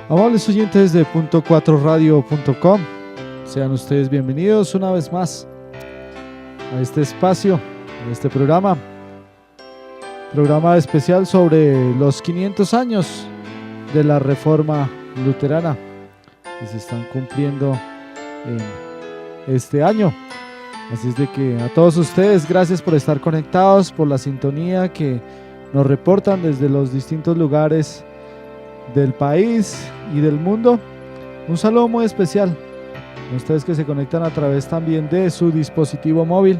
Amables oyentes de .4radio.com, sean ustedes bienvenidos una vez más a este espacio, a este programa especial sobre los 500 años de la Reforma Luterana que se están cumpliendo en este año. Así es de que a todos ustedes, gracias por estar conectados, por la sintonía que nos reportan desde los distintos lugares del país y del mundo. Un saludo muy especial a ustedes que se conectan a través también de su dispositivo móvil,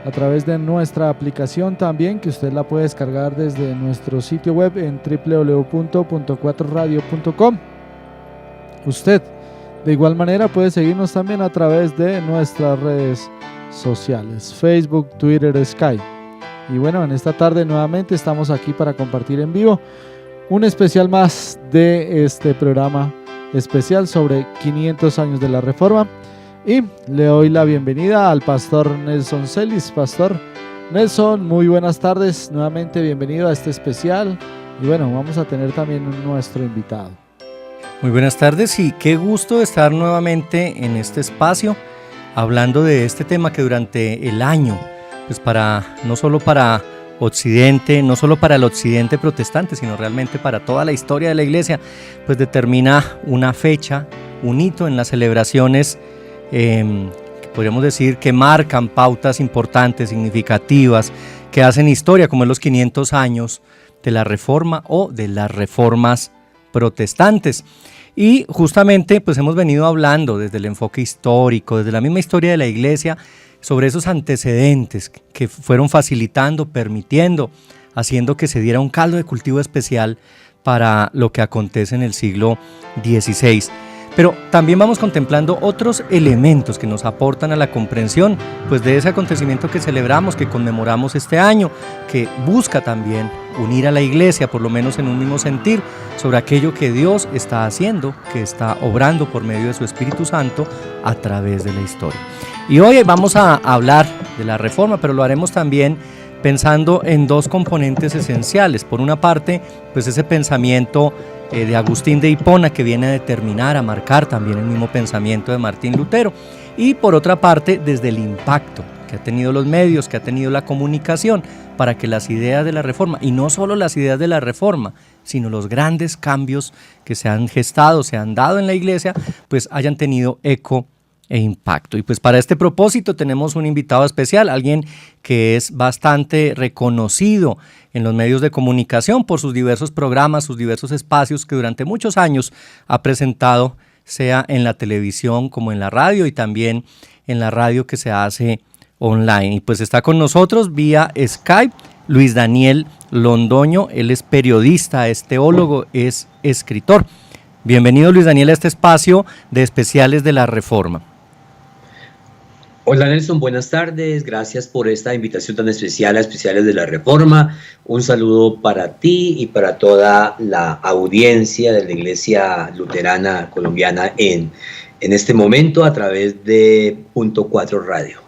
a través de nuestra aplicación también, que usted la puede descargar desde nuestro sitio web en www.4radio.com. Usted de igual manera puede seguirnos también a través de nuestras redes sociales, Facebook, Twitter, Skype. Y bueno, en esta tarde nuevamente estamos aquí para compartir en vivo un especial más de este programa especial sobre 500 años de la Reforma. Y le doy la bienvenida al pastor Nelson Celis. Pastor Nelson, muy buenas tardes, nuevamente bienvenido a este especial. Y bueno, vamos a tener también nuestro invitado. Muy buenas tardes y qué gusto estar nuevamente en este espacio hablando de este tema que durante el año, pues no solo para Occidente, no solo para el Occidente protestante, sino realmente para toda la historia de la Iglesia, pues determina una fecha, un hito en las celebraciones, que podríamos decir que marcan pautas importantes, significativas, que hacen historia, como en los 500 años de la Reforma o de las reformas protestantes. Y justamente pues hemos venido hablando desde el enfoque histórico, desde la misma historia de la Iglesia, sobre esos antecedentes que fueron facilitando, permitiendo, haciendo que se diera un caldo de cultivo especial para lo que acontece en el siglo XVI. Pero también vamos contemplando otros elementos que nos aportan a la comprensión pues, de ese acontecimiento que celebramos, que conmemoramos este año, que busca también unir a la Iglesia, por lo menos en un mismo sentir, sobre aquello que Dios está haciendo, que está obrando por medio de su Espíritu Santo a través de la historia. Y hoy vamos a hablar de la Reforma, pero lo haremos también pensando en dos componentes esenciales. Por una parte, pues ese pensamiento de Agustín de Hipona que viene a determinar, a marcar también el mismo pensamiento de Martín Lutero. Y por otra parte, desde el impacto que ha tenido los medios, que ha tenido la comunicación, para que las ideas de la Reforma, y no solo las ideas de la Reforma, sino los grandes cambios que se han gestado, se han dado en la Iglesia, pues hayan tenido eco e impacto. Y pues para este propósito tenemos un invitado especial, alguien que es bastante reconocido en los medios de comunicación por sus diversos programas, sus diversos espacios que durante muchos años ha presentado, sea en la televisión como en la radio y también en la radio que se hace online. Y pues está con nosotros vía Skype Luis Daniel Londoño. Él es periodista, es teólogo, es escritor. Bienvenido Luis Daniel a este espacio de especiales de la Reforma. Hola Nelson, buenas tardes, gracias por esta invitación tan especial a Especiales de la Reforma. Un saludo para ti y para toda la audiencia de la Iglesia Luterana Colombiana en este momento a través de .4 Radio.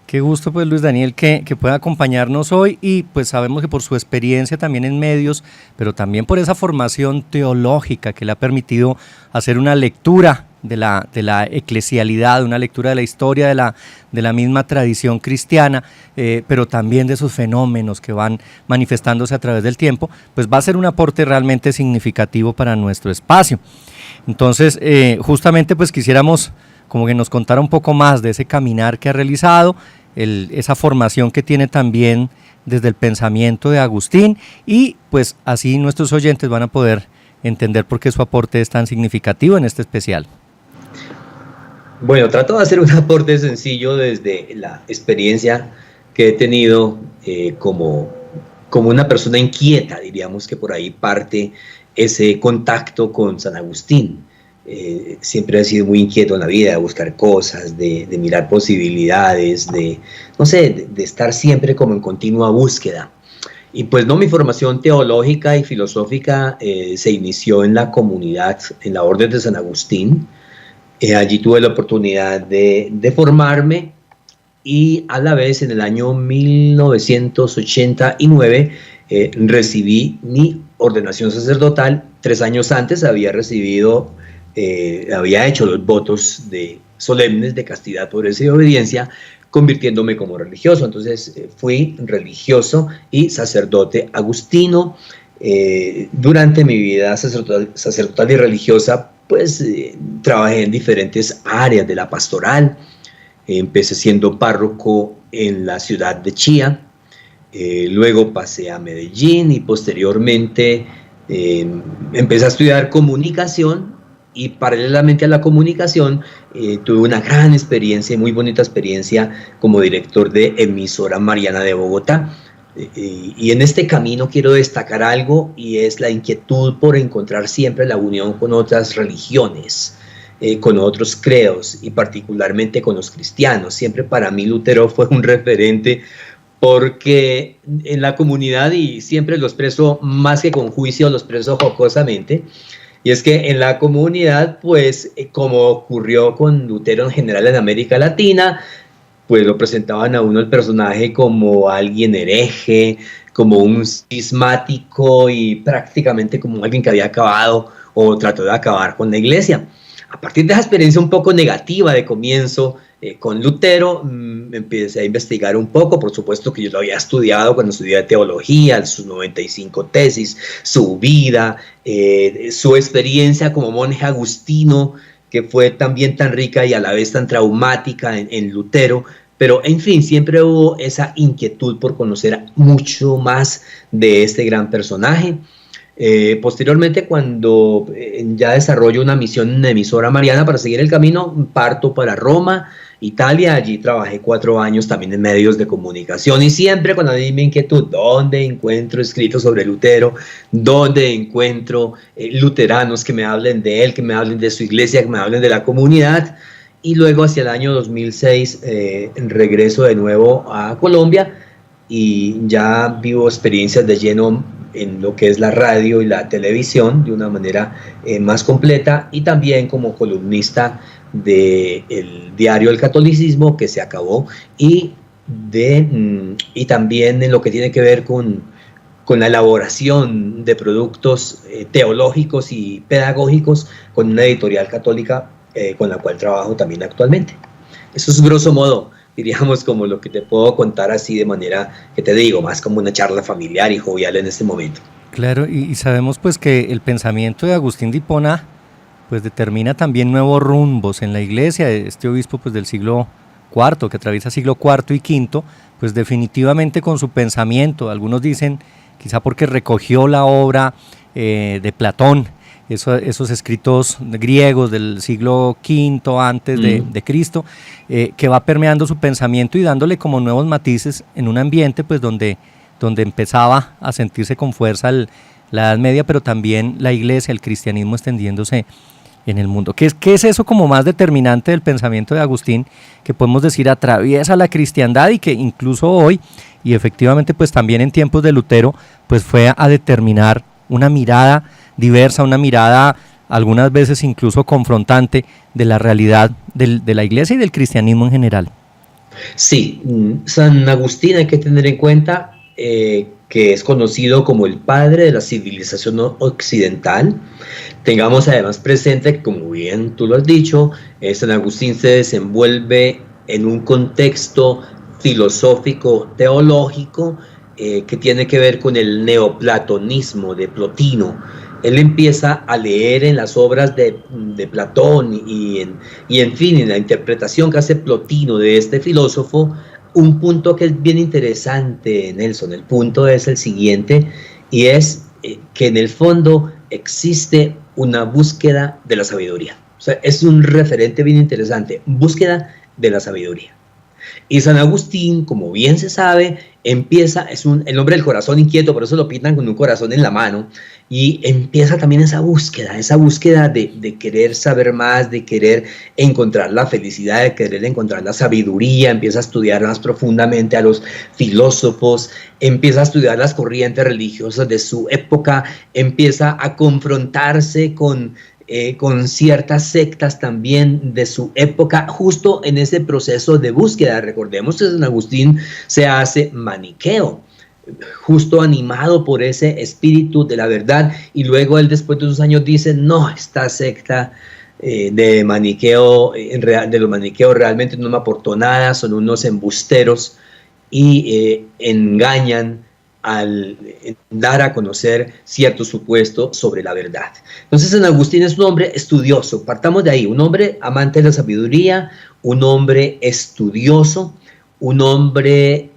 Qué gusto pues Luis Daniel que pueda acompañarnos hoy y pues sabemos que por su experiencia también en medios, pero también por esa formación teológica que le ha permitido hacer una lectura de la eclesialidad, una lectura de la historia de la misma tradición cristiana, pero también de sus fenómenos que van manifestándose a través del tiempo, pues va a ser un aporte realmente significativo para nuestro espacio. Entonces, justamente pues quisiéramos como que nos contara un poco más de ese caminar que ha realizado, esa formación que tiene también desde el pensamiento de Agustín y pues así nuestros oyentes van a poder entender por qué su aporte es tan significativo en este especial. Bueno, trato de hacer un aporte sencillo desde la experiencia que he tenido como una persona inquieta, diríamos que por ahí parte ese contacto con San Agustín. Siempre he sido muy inquieto en la vida, de buscar cosas, de mirar posibilidades, de estar siempre como en continua búsqueda. Y pues no, mi formación teológica y filosófica se inició en la comunidad, en la Orden de San Agustín. Allí tuve la oportunidad de formarme y a la vez en el año 1989 recibí mi ordenación sacerdotal 3 años antes había hecho los votos solemnes de castidad, pobreza y obediencia, convirtiéndome como religioso. Entonces fui religioso y sacerdote agustino. Durante mi vida sacerdotal y religiosa, pues trabajé en diferentes áreas de la pastoral. Empecé siendo párroco en la ciudad de Chía, luego pasé a Medellín y posteriormente empecé a estudiar comunicación, y paralelamente a la comunicación tuve una gran experiencia, muy bonita experiencia como director de emisora Mariana de Bogotá. Y en este camino quiero destacar algo, y es la inquietud por encontrar siempre la unión con otras religiones, con otros credos, y particularmente con los cristianos. Siempre para mí Lutero fue un referente, porque en la comunidad, y siempre lo expreso más que con juicio, lo expreso jocosamente, y es que en la comunidad, pues como ocurrió con Lutero en general en América Latina, pues lo presentaban a uno el personaje como alguien hereje, como un cismático y prácticamente como alguien que había acabado o trató de acabar con la iglesia. A partir de esa experiencia un poco negativa de comienzo con Lutero, empecé a investigar un poco. Por supuesto que yo lo había estudiado cuando estudié teología, sus 95 tesis, su vida, su experiencia como monje agustino, que fue también tan rica y a la vez tan traumática en Lutero. Pero en fin, siempre hubo esa inquietud por conocer mucho más de este gran personaje. Posteriormente, cuando ya desarrollo una misión en emisora Mariana para seguir el camino, parto para Roma, Italia. Allí trabajé 4 años también en medios de comunicación, y siempre con la misma inquietud: ¿dónde encuentro escritos sobre Lutero? ¿Dónde encuentro luteranos que me hablen de él, que me hablen de su iglesia, que me hablen de la comunidad? Y luego, hacia el año 2006, regreso de nuevo a Colombia, y ya vivo experiencias de lleno en lo que es la radio y la televisión de una manera más completa, y también como columnista del diario El Catolicismo, que se acabó, y también en lo que tiene que ver con la elaboración de productos teológicos y pedagógicos, con una editorial católica con la cual trabajo también actualmente. Eso es grosso modo, diríamos, como lo que te puedo contar así de manera que te digo, más como una charla familiar y jovial en este momento. Claro, y sabemos pues que el pensamiento de Agustín de Hipona pues determina también nuevos rumbos en la iglesia. Este obispo pues del siglo IV, que atraviesa siglo IV y V, pues definitivamente con su pensamiento, algunos dicen quizá porque recogió la obra de Platón, esos escritos griegos del siglo V antes de Cristo, que va permeando su pensamiento y dándole como nuevos matices en un ambiente pues donde empezaba a sentirse con fuerza la Edad Media, pero también la iglesia, el cristianismo extendiéndose en el mundo. ¿Qué es eso como más determinante del pensamiento de Agustín, que podemos decir atraviesa la cristiandad y que incluso hoy, y efectivamente pues también en tiempos de Lutero, pues fue a determinar una mirada diversa, una mirada algunas veces incluso confrontante de la realidad de la iglesia y del cristianismo en general? Sí, San Agustín hay que tener en cuenta que es conocido como el padre de la civilización occidental. Tengamos además presente que, como bien tú lo has dicho, San Agustín se desenvuelve en un contexto filosófico teológico que tiene que ver con el neoplatonismo de Plotino. Él empieza a leer en las obras de Platón y en fin, en la interpretación que hace Plotino de este filósofo, un punto que es bien interesante, Nelson. El punto es el siguiente, y es que en el fondo existe una búsqueda de la sabiduría. O sea, es un referente bien interesante, búsqueda de la sabiduría. Y San Agustín, como bien se sabe, el hombre del corazón inquieto, por eso lo pintan con un corazón en la mano, y empieza también esa búsqueda de querer saber más, de querer encontrar la felicidad, de querer encontrar la sabiduría. Empieza a estudiar más profundamente a los filósofos, empieza a estudiar las corrientes religiosas de su época, empieza a confrontarse con ciertas sectas también de su época, justo en ese proceso de búsqueda. Recordemos que San Agustín se hace maniqueo. justo animado por ese espíritu de la verdad, y luego él después de unos años dice, no, esta secta de maniqueo, de los maniqueos realmente no me aportó nada, son unos embusteros y engañan al dar a conocer cierto supuesto sobre la verdad. Entonces San Agustín es un hombre estudioso, partamos de ahí, un hombre amante de la sabiduría, un hombre estudioso, un hombre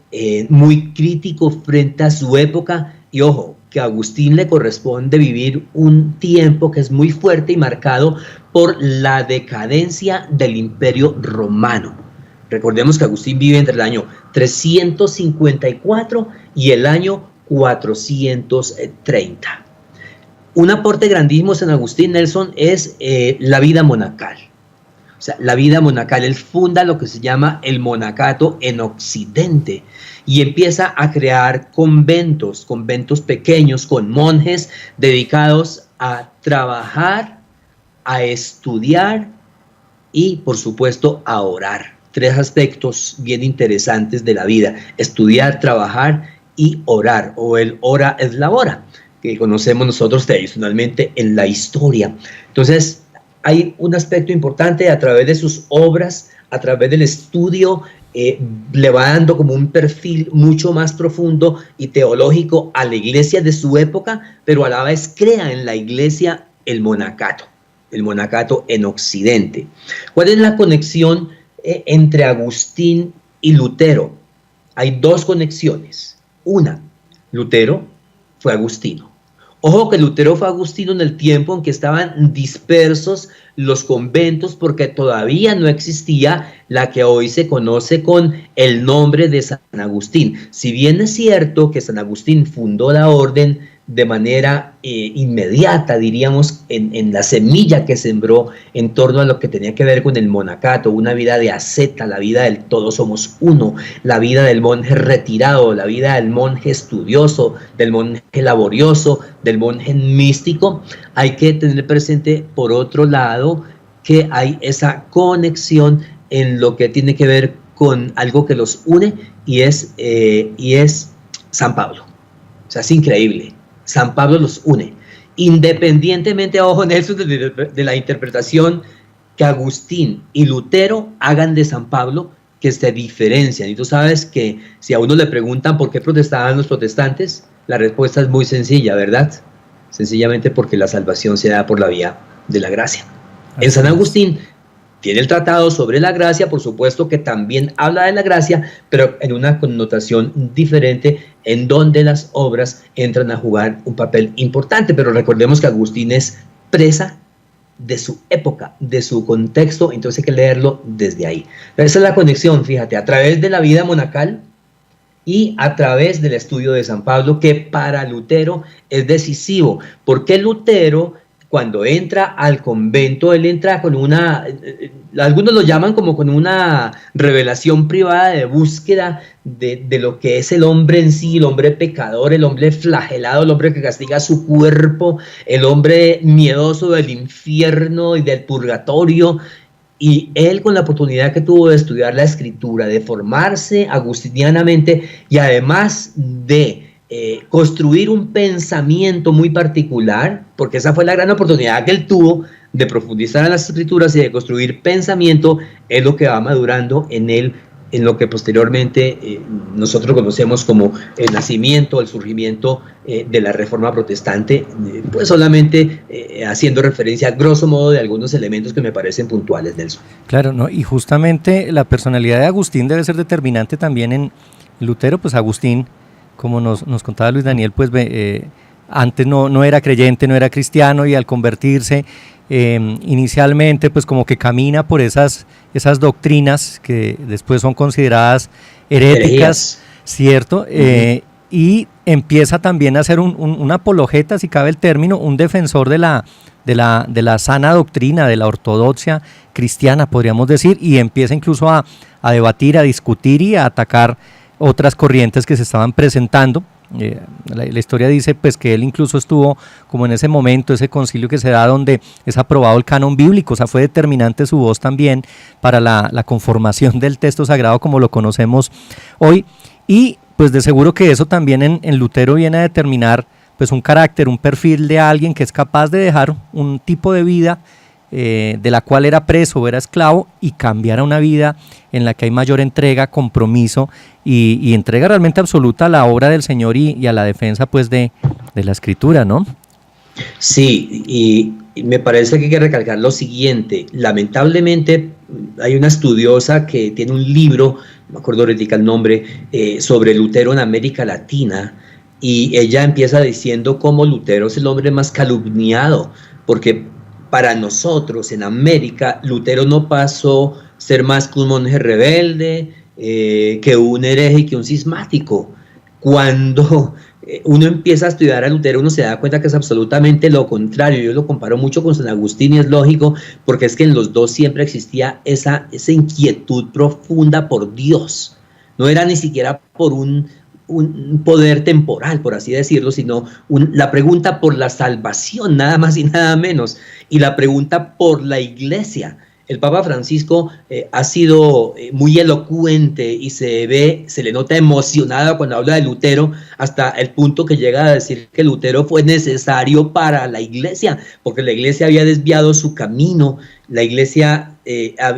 muy crítico frente a su época, y ojo, que a Agustín le corresponde vivir un tiempo que es muy fuerte y marcado por la decadencia del Imperio Romano. Recordemos que Agustín vive entre el año 354 y el año 430. Un aporte grandísimo de San Agustín, Nelson, es la vida monacal. O sea, la vida monacal. Él funda lo que se llama el monacato en Occidente y empieza a crear conventos pequeños con monjes dedicados a trabajar, a estudiar y, por supuesto, a orar. 3 aspectos bien interesantes de la vida: estudiar, trabajar y orar, o el ora et labora, que conocemos nosotros tradicionalmente en la historia. Entonces, hay un aspecto importante a través de sus obras, a través del estudio, le va dando como un perfil mucho más profundo y teológico a la iglesia de su época, pero a la vez crea en la iglesia el monacato en Occidente. ¿Cuál es la conexión entre Agustín y Lutero? Hay 2 conexiones. Una, Lutero fue agustino. Ojo que Lutero fue agustino en el tiempo en que estaban dispersos los conventos, porque todavía no existía la que hoy se conoce con el nombre de San Agustín. Si bien es cierto que San Agustín fundó la orden de manera inmediata, diríamos, en la semilla que sembró en torno a lo que tenía que ver con el monacato, una vida de asceta, la vida del todos somos uno, la vida del monje retirado, la vida del monje estudioso, del monje laborioso, del monje místico. Hay que tener presente, por otro lado, que hay esa conexión en lo que tiene que ver con algo que los une, y es San Pablo. O sea, es increíble. San Pablo los une, independientemente, ojo Nelson, de la interpretación que Agustín y Lutero hagan de San Pablo, que se diferencian. Y tú sabes que si a uno le preguntan por qué protestaban los protestantes, la respuesta es muy sencilla, ¿verdad? Sencillamente porque la salvación se da por la vía de la gracia. En San Agustín tiene el tratado sobre la gracia, por supuesto que también habla de la gracia, pero en una connotación diferente, en donde las obras entran a jugar un papel importante. Pero recordemos que Agustín es presa de su época, de su contexto, entonces hay que leerlo desde ahí. Esa es la conexión, fíjate, a través de la vida monacal y a través del estudio de San Pablo, que para Lutero es decisivo. ¿Por qué Lutero, cuando entra al convento, él entra con algunos lo llaman como con una revelación privada de búsqueda de lo que es el hombre en sí, el hombre pecador, el hombre flagelado, el hombre que castiga su cuerpo, el hombre miedoso del infierno y del purgatorio? Y él, con la oportunidad que tuvo de estudiar la Escritura, de formarse agustinianamente y además de construir un pensamiento muy particular, porque esa fue la gran oportunidad que él tuvo de profundizar en las Escrituras y de construir pensamiento, es lo que va madurando en él, en lo que posteriormente nosotros conocemos como el nacimiento, el surgimiento de la Reforma Protestante, pues solamente haciendo referencia, grosso modo, de algunos elementos que me parecen puntuales, Nelson. Claro, ¿no? Y justamente la personalidad de Agustín debe ser determinante también en Lutero. Pues Agustín, como nos contaba Luis Daniel, pues antes no era creyente, no era cristiano, y al convertirse inicialmente pues como que camina por esas doctrinas que después son consideradas heréticas, ¿cierto? Y empieza también a ser un apologeta, si cabe el término, un defensor de la sana doctrina, de la ortodoxia cristiana, podríamos decir, y empieza incluso a debatir, a discutir y a atacar otras corrientes que se estaban presentando. La historia dice pues que él incluso estuvo como en ese momento, ese concilio que se da donde es aprobado el canon bíblico. O sea, fue determinante su voz también para la conformación del texto sagrado como lo conocemos hoy. Y pues de seguro que eso también en Lutero viene a determinar pues un carácter, un perfil de alguien que es capaz de dejar un tipo de vida de la cual era preso o era esclavo y cambiar a una vida en la que hay mayor entrega, compromiso y entrega realmente absoluta a la obra del Señor y a la defensa pues de la Escritura, ¿no? Sí, y me parece que hay que recalcar lo siguiente. Lamentablemente hay una estudiosa que tiene un libro, no me acuerdo ahorita el nombre, sobre Lutero en América Latina, y ella empieza diciendo cómo Lutero es el hombre más calumniado, porque para nosotros en América Lutero no pasó ser más que un monje rebelde, que un hereje y que un cismático. Cuando uno empieza a estudiar a Lutero, uno se da cuenta que es absolutamente lo contrario. Yo lo comparo mucho con San Agustín y es lógico, porque es que en los dos siempre existía esa inquietud profunda por Dios. No era ni siquiera por un poder temporal, por así decirlo, sino la pregunta por la salvación, nada más y nada menos, y la pregunta por la iglesia. El Papa Francisco ha sido muy elocuente y se le nota emocionado cuando habla de Lutero, hasta el punto que llega a decir que Lutero fue necesario para la iglesia, porque la iglesia había desviado su camino, la iglesia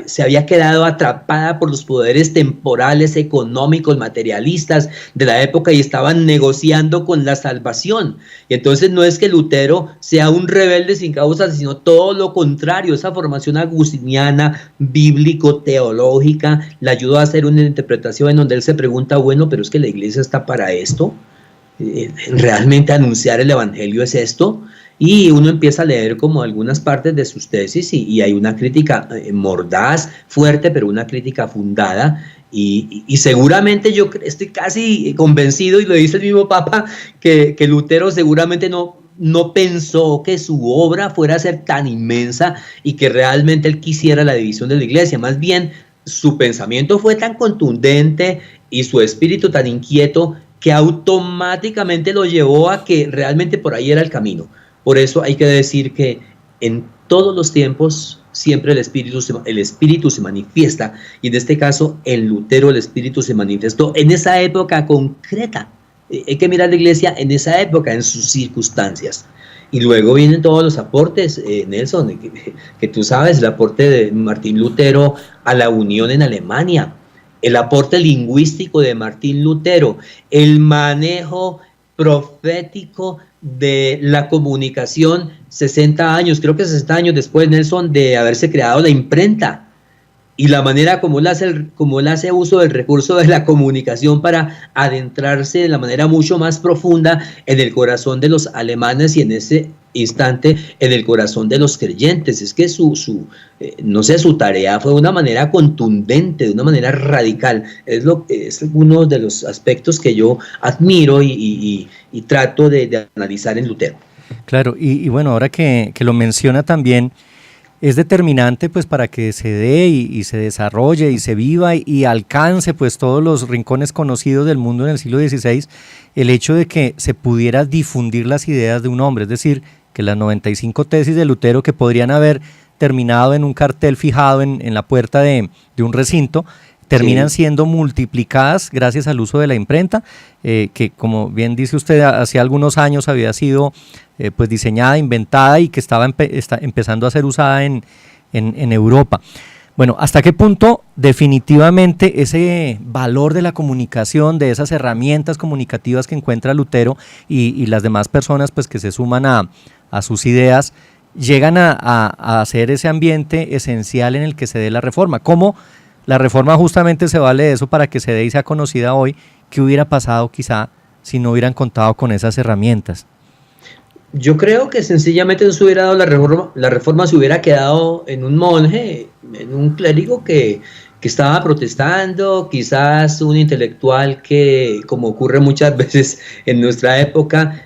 se había quedado atrapada por los poderes temporales, económicos, materialistas de la época y estaban negociando con la salvación. Y entonces no es que Lutero sea un rebelde sin causa, sino todo lo contrario. Esa formación agustiniana, bíblico-teológica, le ayudó a hacer una interpretación en donde él se pregunta, bueno, pero es que la iglesia está para esto. ¿Realmente anunciar el evangelio es esto? Y uno empieza a leer como algunas partes de sus tesis y hay una crítica mordaz, fuerte, pero una crítica fundada. Y seguramente yo estoy casi convencido, y lo dice el mismo Papa, que Lutero seguramente no pensó que su obra fuera a ser tan inmensa y que realmente él quisiera la división de la iglesia. Más bien, su pensamiento fue tan contundente y su espíritu tan inquieto que automáticamente lo llevó a que realmente por ahí era el camino. Por eso hay que decir que en todos los tiempos siempre el espíritu se manifiesta, y en este caso en Lutero el espíritu se manifestó en esa época concreta. Hay que mirar la iglesia en esa época, en sus circunstancias. Y luego vienen todos los aportes, Nelson, que tú sabes, el aporte de Martín Lutero a la unión en Alemania, el aporte lingüístico de Martín Lutero, el manejo profético de la comunicación 60 años, creo que 60 años después, Nelson, de haberse creado la imprenta, y la manera como él hace uso del recurso de la comunicación para adentrarse de la manera mucho más profunda en el corazón de los alemanes y en ese instante en el corazón de los creyentes. Es que su tarea fue de una manera contundente, de una manera radical. Es uno de los aspectos que yo admiro y trato de analizar en Lutero. Claro, y bueno, ahora que lo menciona también, es determinante pues para que se dé y se desarrolle y se viva y alcance pues todos los rincones conocidos del mundo en el siglo XVI, el hecho de que se pudiera difundir las ideas de un hombre, es decir, que las 95 tesis de Lutero, que podrían haber terminado en un cartel fijado en la puerta de un recinto, terminan siendo multiplicadas gracias al uso de la imprenta, que como bien dice usted, hace algunos años había sido pues diseñada, inventada y que está empezando a ser usada en Europa. Bueno, ¿hasta qué punto definitivamente ese valor de la comunicación, de esas herramientas comunicativas que encuentra Lutero y las demás personas pues que se suman a sus ideas, llegan a hacer ese ambiente esencial en el que se dé la reforma? ¿Cómo la reforma justamente se vale de eso para que se dé y sea conocida hoy? ¿Qué hubiera pasado quizá si no hubieran contado con esas herramientas? Yo creo que sencillamente no se hubiera dado la reforma se hubiera quedado en un monje, en un clérigo que estaba protestando, quizás un intelectual que, como ocurre muchas veces en nuestra época,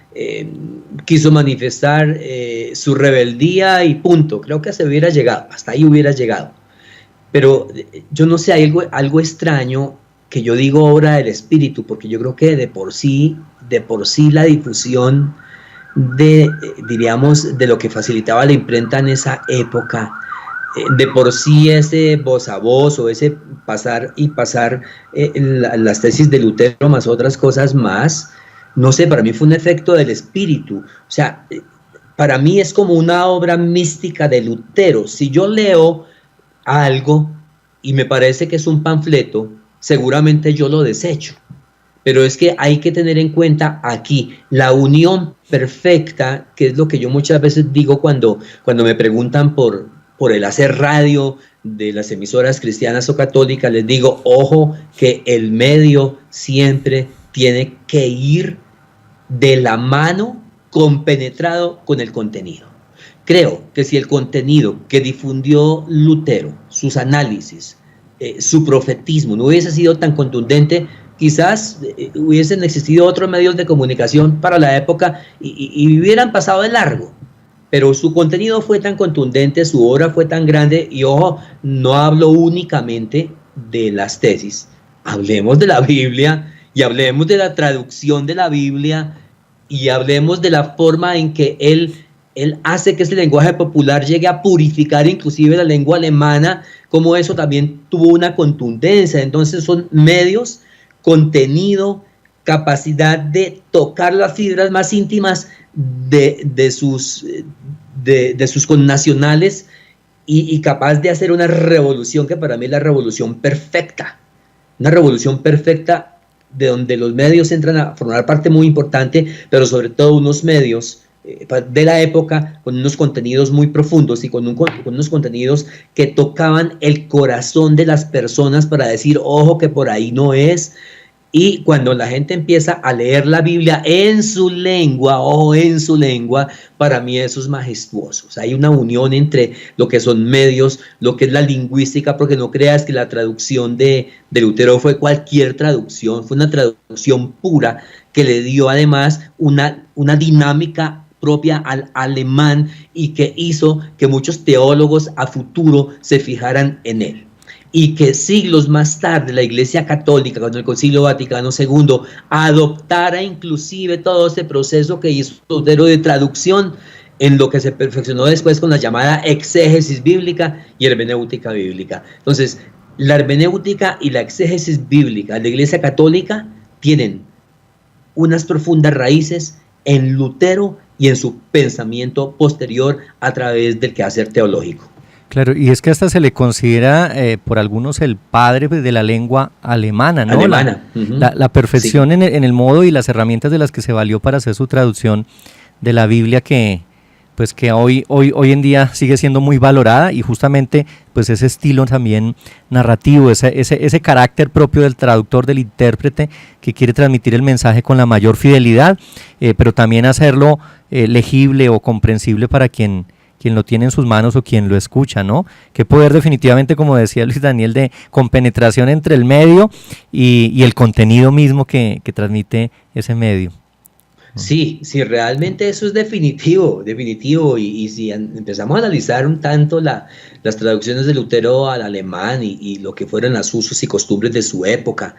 quiso manifestar su rebeldía y punto. Creo que se hubiera llegado, hasta ahí hubiera llegado. Pero yo no sé, hay algo extraño que yo digo obra del espíritu, porque yo creo que de por sí la difusión diríamos, de lo que facilitaba la imprenta en esa época, de por sí ese voz a voz o ese pasar las tesis de Lutero más otras cosas más, no sé, para mí fue un efecto del espíritu. O sea, para mí es como una obra mística de Lutero. Si yo leo algo y me parece que es un panfleto, seguramente yo lo desecho. Pero es que hay que tener en cuenta aquí la unión perfecta, que es lo que yo muchas veces digo cuando me preguntan por el hacer radio de las emisoras cristianas o católicas. Les digo, ojo, que el medio siempre tiene que ir de la mano, compenetrado con el contenido. Creo que si el contenido que difundió Lutero, sus análisis, su profetismo, no hubiese sido tan contundente, quizás hubiesen existido otros medios de comunicación para la época y hubieran pasado de largo. Pero su contenido fue tan contundente, su obra fue tan grande, y ojo, no hablo únicamente de las tesis, hablemos de la Biblia y hablemos de la traducción de la Biblia y hablemos de la forma en que él hace que ese lenguaje popular llegue a purificar inclusive la lengua alemana, como eso también tuvo una contundencia. Entonces son medios, contenido, capacidad de tocar las fibras más íntimas de sus connacionales y capaz de hacer una revolución que para mí es la revolución perfecta. Una revolución perfecta de donde los medios entran a formar parte muy importante, pero sobre todo unos medios de la época con unos contenidos muy profundos y con unos contenidos que tocaban el corazón de las personas para decir, ojo, que por ahí no es. Y cuando la gente empieza a leer la Biblia en su lengua, ojo, en su lengua, para mí eso es majestuoso. O sea, hay una unión entre lo que son medios, lo que es la lingüística, porque no creas que la traducción de Lutero fue cualquier traducción, fue una traducción pura que le dio además una dinámica propia al alemán y que hizo que muchos teólogos a futuro se fijaran en él. Y que siglos más tarde la Iglesia Católica, con el Concilio Vaticano II, adoptara inclusive todo ese proceso que hizo Lutero de traducción en lo que se perfeccionó después con la llamada exégesis bíblica y hermenéutica bíblica. Entonces, la hermenéutica y la exégesis bíblica de la Iglesia Católica tienen unas profundas raíces en Lutero y en su pensamiento posterior a través del quehacer teológico. Claro, y es que hasta se le considera por algunos el padre de la lengua alemana, ¿no? Alemana. La perfección, sí, en el modo y las herramientas de las que se valió para hacer su traducción de la Biblia, que hoy en día sigue siendo muy valorada, y justamente pues ese estilo también narrativo, ese carácter propio del traductor, del intérprete, que quiere transmitir el mensaje con la mayor fidelidad, pero también hacerlo legible o comprensible para quien lo tiene en sus manos o quien lo escucha, ¿no? Qué poder definitivamente, como decía Luis Daniel, de compenetración entre el medio y el contenido mismo que transmite ese medio. Sí, realmente eso es definitivo, y si empezamos a analizar un tanto las traducciones de Lutero al alemán y lo que fueron los usos y costumbres de su época,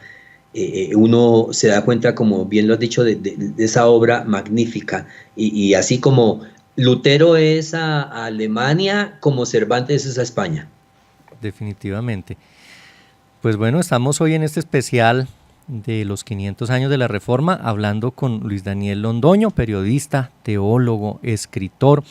uno se da cuenta, como bien lo has dicho, de esa obra magnífica, y así como Lutero es a Alemania, como Cervantes es a España. Definitivamente. Pues bueno, estamos hoy en este especial de los 500 años de la Reforma, hablando con Luis Daniel Londoño, periodista, teólogo, escritor,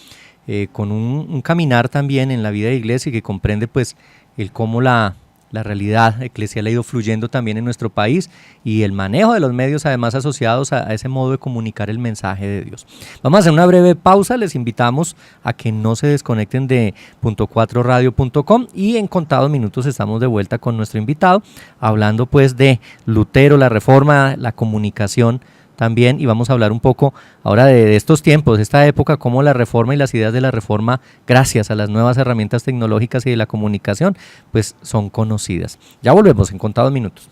con un caminar también en la vida de iglesia, y que comprende pues el cómo la realidad eclesial ha ido fluyendo también en nuestro país, y el manejo de los medios además asociados a ese modo de comunicar el mensaje de Dios. Vamos a hacer una breve pausa, les invitamos a que no se desconecten de .4radio.com, y en contados minutos estamos de vuelta con nuestro invitado, hablando pues de Lutero, la Reforma, la comunicación también, y vamos a hablar un poco ahora de estos tiempos, de esta época, cómo la Reforma y las ideas de la Reforma, gracias a las nuevas herramientas tecnológicas y de la comunicación, pues son conocidas. Ya volvemos en contados minutos.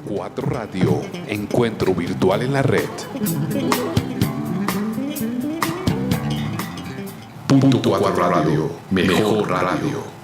.4 Radio, encuentro virtual en la red. .4 Radio, mejor radio.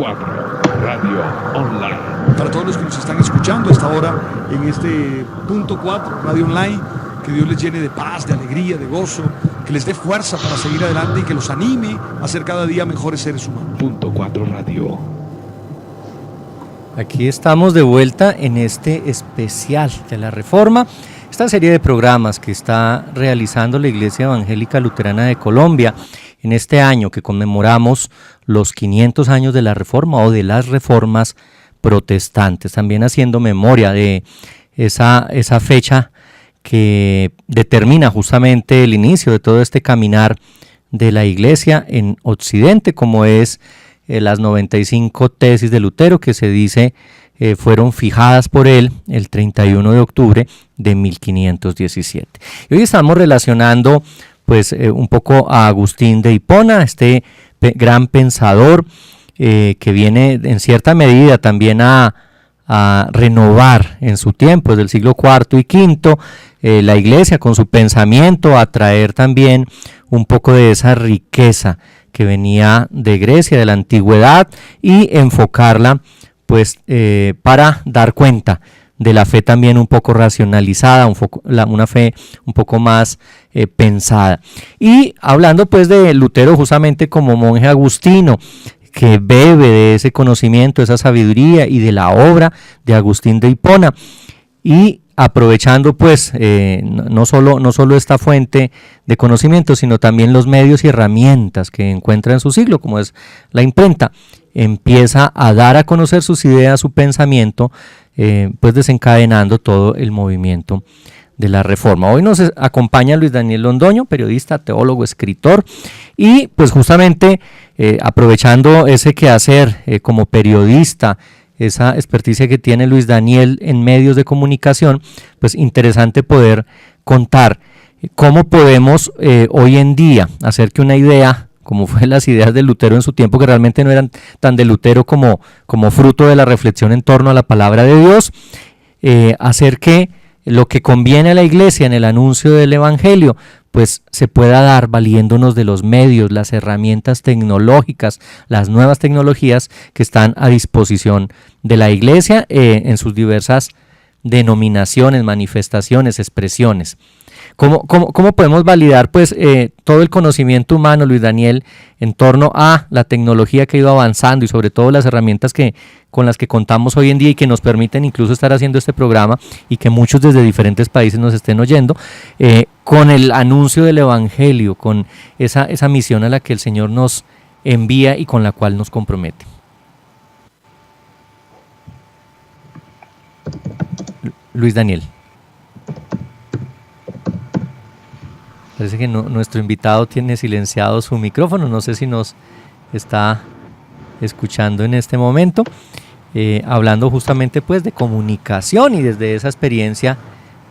4 Radio Online. Para todos los que nos están escuchando a esta hora en este punto 4 Radio Online, que Dios les llene de paz, de alegría, de gozo, que les dé fuerza para seguir adelante y que los anime a ser cada día mejores seres humanos. Punto 4 Radio. Aquí estamos de vuelta en este especial de la Reforma, esta serie de programas que está realizando la Iglesia Evangélica Luterana de Colombia en este año que conmemoramos los 500 años de la Reforma o de las reformas protestantes, también haciendo memoria de esa fecha que determina justamente el inicio de todo este caminar de la Iglesia en Occidente, como es las 95 tesis de Lutero que se dice fueron fijadas por él el 31 de octubre de 1517. Y hoy estamos relacionando pues un poco a Agustín de Hipona, este gran pensador que viene en cierta medida también a renovar en su tiempo, desde el siglo IV y V, la Iglesia con su pensamiento, a traer también un poco de esa riqueza que venía de Grecia, de la antigüedad, y enfocarla pues para dar cuenta de la fe también un poco racionalizada, una fe un poco más pensada. Y hablando pues de Lutero justamente como monje agustino, que bebe de ese conocimiento, esa sabiduría y de la obra de Agustín de Hipona, y aprovechando pues no solo esta fuente de conocimiento, sino también los medios y herramientas que encuentra en su siglo, como es la imprenta, empieza a dar a conocer sus ideas, su pensamiento, pues desencadenando todo el movimiento de la Reforma. Hoy nos acompaña Luis Daniel Londoño, periodista, teólogo, escritor, y pues justamente aprovechando ese quehacer como periodista, esa experticia que tiene Luis Daniel en medios de comunicación, pues interesante poder contar cómo podemos hoy en día hacer que una idea, como fue las ideas de Lutero en su tiempo, que realmente no eran tan de Lutero como fruto de la reflexión en torno a la palabra de Dios, hacer que lo que conviene a la Iglesia en el anuncio del Evangelio, pues se pueda dar valiéndonos de los medios, las herramientas tecnológicas, las nuevas tecnologías que están a disposición de la Iglesia en sus diversas denominaciones, manifestaciones, expresiones. ¿Cómo podemos validar pues todo el conocimiento humano, Luis Daniel, en torno a la tecnología que ha ido avanzando y sobre todo las herramientas con las que contamos hoy en día y que nos permiten incluso estar haciendo este programa y que muchos desde diferentes países nos estén oyendo, con el anuncio del Evangelio, con esa misión a la que el Señor nos envía y con la cual nos compromete? Luis Daniel. Parece que nuestro invitado tiene silenciado su micrófono, no sé si nos está escuchando en este momento, hablando justamente pues de comunicación y desde esa experiencia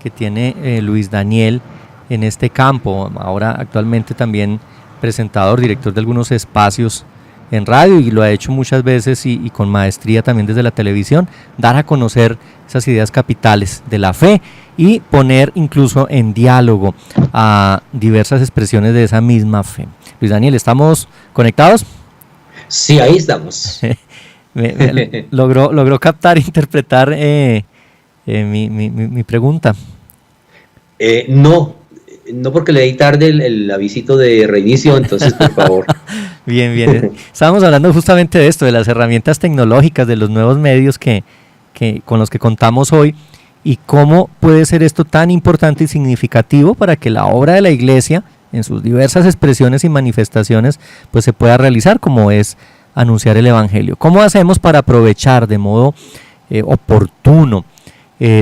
que tiene Luis Daniel en este campo, ahora actualmente también presentador, director de algunos espacios en radio, y lo ha hecho muchas veces y con maestría también desde la televisión, dar a conocer esas ideas capitales de la fe y poner incluso en diálogo a diversas expresiones de esa misma fe. Luis Daniel, ¿estamos conectados? Sí, ahí estamos. logró captar, interpretar mi pregunta. No, porque le di tarde el avisito de reinicio, entonces por favor. Bien. Estábamos hablando justamente de esto, de las herramientas tecnológicas, de los nuevos medios con los que contamos hoy, y cómo puede ser esto tan importante y significativo para que la obra de la Iglesia, en sus diversas expresiones y manifestaciones, pues se pueda realizar, como es anunciar el Evangelio. ¿Cómo hacemos para aprovechar de modo oportuno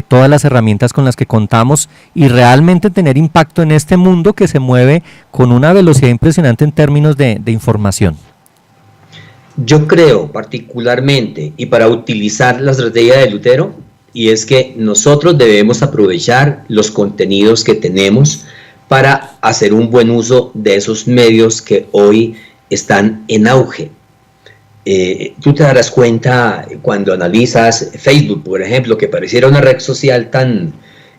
todas las herramientas con las que contamos y realmente tener impacto en este mundo que se mueve con una velocidad impresionante en términos de información? Yo creo particularmente, y para utilizar la estrategia de Lutero, y es que nosotros debemos aprovechar los contenidos que tenemos para hacer un buen uso de esos medios que hoy están en auge. Tú te darás cuenta cuando analizas Facebook, por ejemplo, que pareciera una red social tan,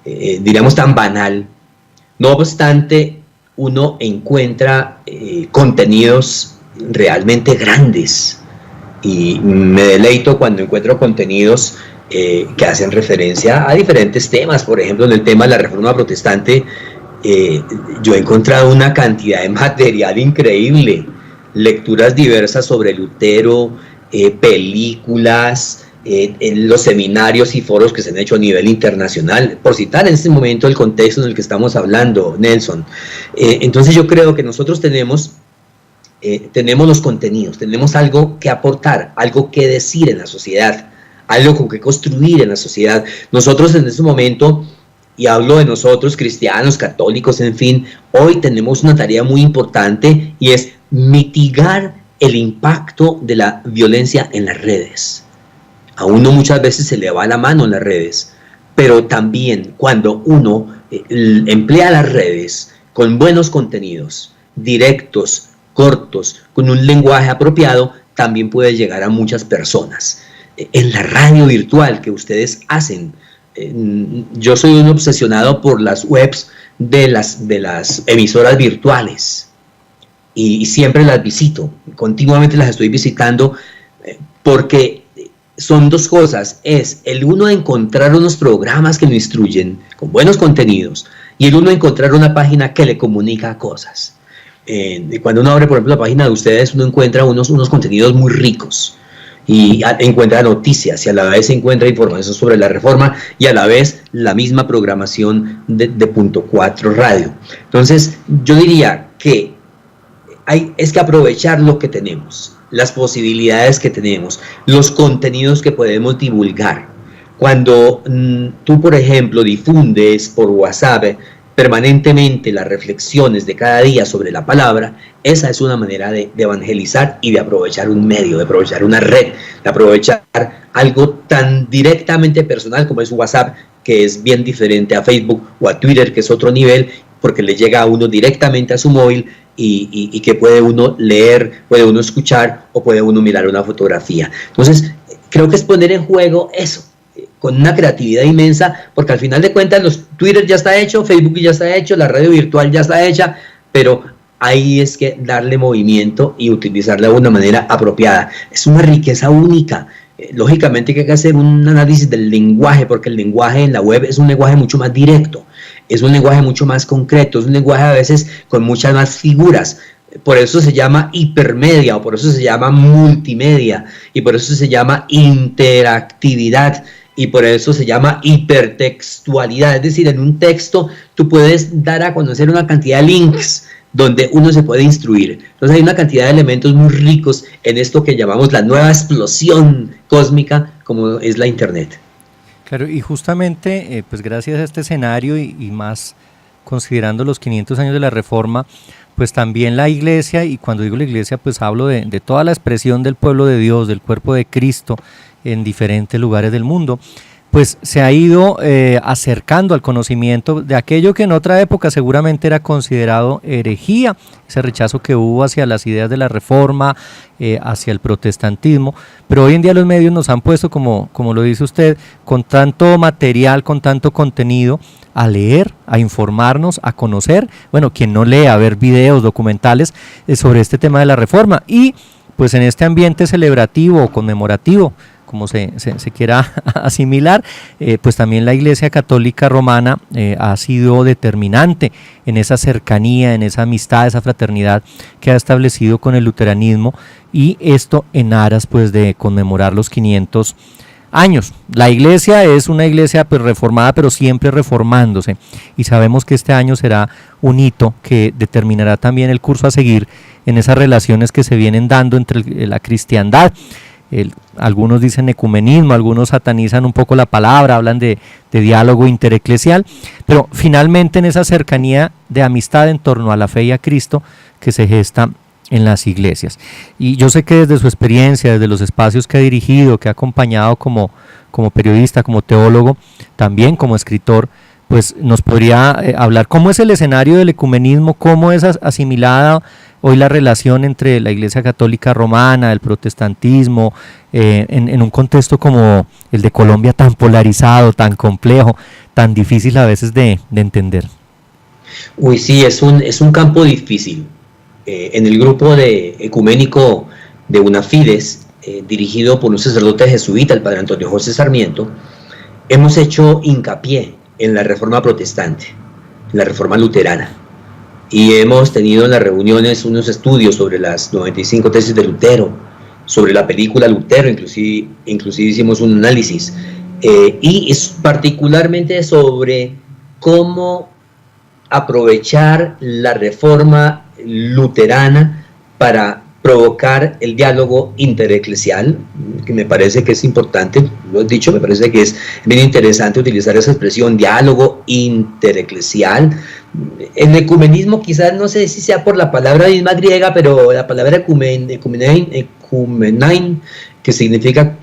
diríamos, tan banal. No obstante, uno encuentra contenidos realmente grandes, y me deleito cuando encuentro contenidos que hacen referencia a diferentes temas. Por ejemplo, en el tema de la Reforma Protestante, yo he encontrado una cantidad de material increíble, lecturas diversas sobre Lutero, películas, los seminarios y foros que se han hecho a nivel internacional, por citar en este momento el contexto en el que estamos hablando, Nelson. Entonces yo creo que nosotros tenemos los contenidos, tenemos algo que aportar, algo que decir en la sociedad, algo con que construir en la sociedad. Nosotros en este momento, y hablo de nosotros, cristianos, católicos, en fin, hoy tenemos una tarea muy importante y es mitigar el impacto de la violencia en las redes. A uno muchas veces se le va la mano en las redes, pero también cuando uno emplea las redes con buenos contenidos, directos, cortos, con un lenguaje apropiado, también puede llegar a muchas personas. En la radio virtual que ustedes hacen, yo soy un obsesionado por las webs de las emisoras virtuales y siempre las visito, continuamente las estoy visitando porque son dos cosas, es el uno encontrar unos programas que nos instruyen con buenos contenidos y el uno encontrar una página que le comunica cosas. Cuando uno abre, por ejemplo, la página de ustedes, uno encuentra unos contenidos muy ricos y encuentra noticias y a la vez encuentra información sobre la Reforma y a la vez la misma programación de Punto 4 Radio. Entonces, yo diría que es que aprovechar lo que tenemos, las posibilidades que tenemos, los contenidos que podemos divulgar. Cuando tú, por ejemplo, difundes por WhatsApp permanentemente las reflexiones de cada día sobre la palabra, esa es una manera de evangelizar y de aprovechar un medio, de aprovechar una red, de aprovechar algo tan directamente personal como es WhatsApp, que es bien diferente a Facebook o a Twitter, que es otro nivel, porque le llega a uno directamente a su móvil y que puede uno leer, puede uno escuchar o puede uno mirar una fotografía. Entonces, creo que es poner en juego eso, con una creatividad inmensa, porque al final de cuentas los Twitter ya está hecho, Facebook ya está hecho, la radio virtual ya está hecha, pero ahí es que darle movimiento y utilizarla de una manera apropiada. Es una riqueza única. Lógicamente que hay que hacer un análisis del lenguaje, porque el lenguaje en la web es un lenguaje mucho más directo, es un lenguaje mucho más concreto, es un lenguaje a veces con muchas más figuras. Por eso se llama hipermedia, o por eso se llama multimedia, y por eso se llama interactividad, y por eso se llama hipertextualidad. Es decir, en un texto tú puedes dar a conocer una cantidad de links donde uno se puede instruir. Entonces hay una cantidad de elementos muy ricos en esto que llamamos la nueva explosión cósmica, como es la Internet. Claro, y justamente, pues gracias a este escenario y más considerando los 500 años de la Reforma, pues también la Iglesia, y cuando digo la Iglesia, pues hablo de toda la expresión del pueblo de Dios, del cuerpo de Cristo en diferentes lugares del mundo, pues se ha ido acercando al conocimiento de aquello que en otra época seguramente era considerado herejía, ese rechazo que hubo hacia las ideas de la Reforma, hacia el protestantismo, pero hoy en día los medios nos han puesto, como lo dice usted, con tanto material, con tanto contenido, a leer, a informarnos, a conocer, bueno, quien no lee, a ver videos, documentales sobre este tema de la Reforma, y pues en este ambiente celebrativo o conmemorativo, como se quiera asimilar, pues también la Iglesia Católica Romana ha sido determinante en esa cercanía, en esa amistad, esa fraternidad que ha establecido con el luteranismo, y esto en aras pues de conmemorar los 500 años. La Iglesia es una Iglesia pues reformada, pero siempre reformándose, y sabemos que este año será un hito que determinará también el curso a seguir en esas relaciones que se vienen dando entre la cristiandad. Algunos dicen ecumenismo, algunos satanizan un poco la palabra, hablan de diálogo intereclesial, pero finalmente en esa cercanía de amistad en torno a la fe y a Cristo que se gesta en las iglesias. Y yo sé que desde su experiencia, desde los espacios que ha dirigido, que ha acompañado como periodista, como teólogo, también como escritor, pues nos podría hablar cómo es el escenario del ecumenismo, cómo es asimilada hoy la relación entre la Iglesia Católica Romana, el protestantismo, en un contexto como el de Colombia, tan polarizado, tan complejo, tan difícil a veces de entender. Uy, sí, es un campo difícil. En el grupo de ecuménico de Unafides dirigido por un sacerdote jesuita, el padre Antonio José Sarmiento, hemos hecho hincapié en la reforma protestante, en la reforma luterana, y hemos tenido en las reuniones unos estudios sobre las 95 tesis de Lutero, sobre la película Lutero, inclusive hicimos un análisis, y particularmente sobre cómo aprovechar la reforma luterana para provocar el diálogo intereclesial, que me parece que es importante, lo he dicho, me parece que es bien interesante utilizar esa expresión, diálogo intereclesial. El ecumenismo quizás no sé si sea por la palabra misma griega, pero la palabra ecumenein, que significa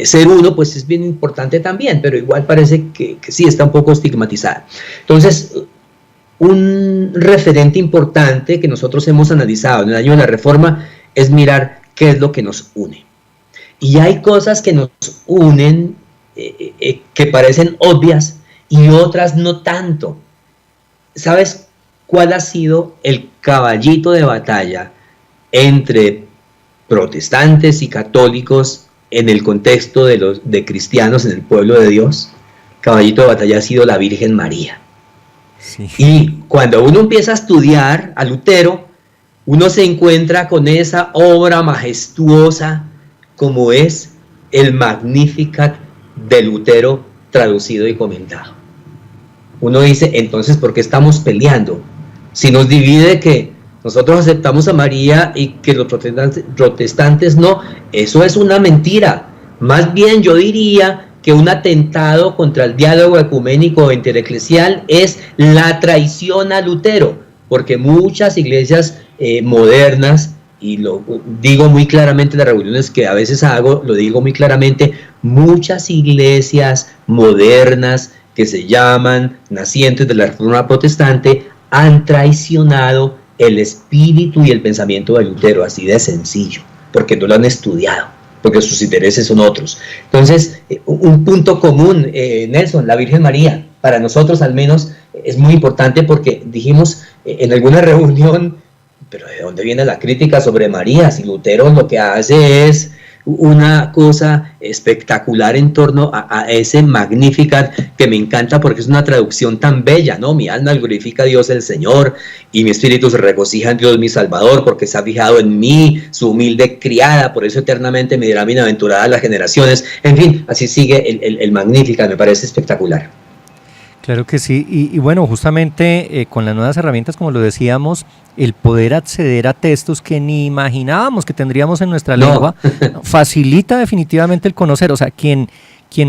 ser uno, pues es bien importante también, pero igual parece que sí está un poco estigmatizada. Entonces, un referente importante que nosotros hemos analizado en el año de la Reforma es mirar qué es lo que nos une. Y hay cosas que nos unen que parecen obvias y otras no tanto. ¿Sabes cuál ha sido el caballito de batalla entre protestantes y católicos en el contexto de cristianos en el pueblo de Dios? El caballito de batalla ha sido la Virgen María. Sí. Y cuando uno empieza a estudiar a Lutero, uno se encuentra con esa obra majestuosa como es el Magnificat de Lutero traducido y comentado. Uno dice, entonces, ¿por qué estamos peleando? Si nos divide que nosotros aceptamos a María y que los protestantes no, eso es una mentira. Más bien yo diría que un atentado contra el diálogo ecuménico intereclesial es la traición a Lutero, porque muchas iglesias modernas, y lo digo muy claramente en las reuniones que a veces hago, lo digo muy claramente, muchas iglesias modernas que se llaman nacientes de la Reforma Protestante han traicionado el espíritu y el pensamiento de Lutero, así de sencillo, porque no lo han estudiado, porque sus intereses son otros. Entonces, un punto común, Nelson, la Virgen María, para nosotros al menos es muy importante porque dijimos en alguna reunión, pero ¿de dónde viene la crítica sobre María? Si Lutero lo que hace es una cosa espectacular en torno a ese Magnificat, que me encanta porque es una traducción tan bella, ¿no? Mi alma glorifica a Dios el Señor y mi espíritu se regocija en Dios mi Salvador, porque se ha fijado en mí, su humilde criada, por eso eternamente me dirá bienaventurada las generaciones. En fin, así sigue el Magnificat, me parece espectacular. Claro que sí, y bueno, justamente con las nuevas herramientas, como lo decíamos, el poder acceder a textos que ni imaginábamos que tendríamos en nuestra lengua, facilita definitivamente el conocer. O sea, quien